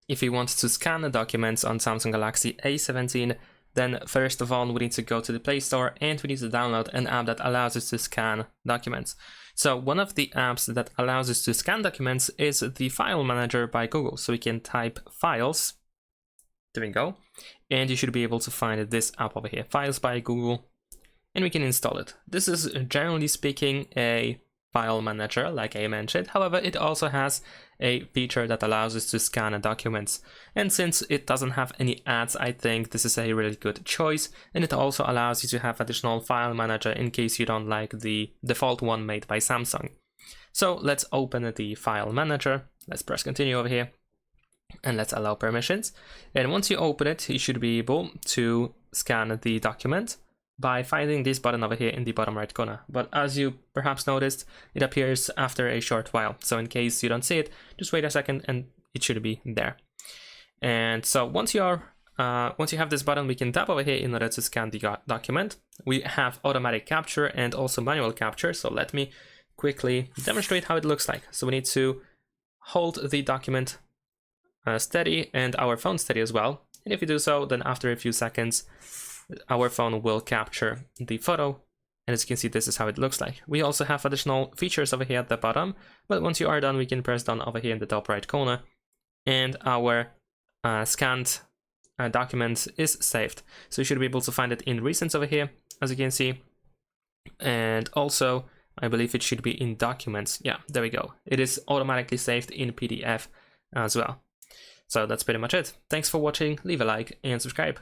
if you want to scan the documents on Samsung Galaxy A17, then first of all, we need to go to the Play Store and we need to download an app that allows us to scan documents. So one of the apps that allows us to scan documents is the File Manager by Google. So we can type Files, there we go, and you should be able to find this app over here, Files by Google, and we can install it. This is generally speaking a file manager, like I mentioned. However, it also has a feature that allows us to scan documents. And since it doesn't have any ads, I think this is a really good choice. And it also allows you to have additional file manager in case you don't like the default one made by Samsung. So let's open the file manager. Let's press continue over here. And let's allow permissions. And once you open it, you should be able to scan the document by finding this button over here in the bottom right corner. But as you perhaps noticed, it appears after a short while. So in case you don't see it, just wait a second and it should be there. And so once you have this button, we can tap over here in order to scan the document. We have automatic capture and also manual capture. So let me quickly demonstrate how it looks like. So we need to hold the document steady and our phone steady as well. And if you do so, then after a few seconds, our phone will capture the photo, and as you can see, this is how it looks like. We also have additional features over here at the bottom, but once you are done, we can press done over here in the top right corner, and our scanned document is saved. So you should be able to find it in recents over here, as you can see, and also I believe it should be in documents. Yeah, there we go. It is automatically saved in PDF as well. So that's pretty much it. Thanks for watching, leave a like and subscribe.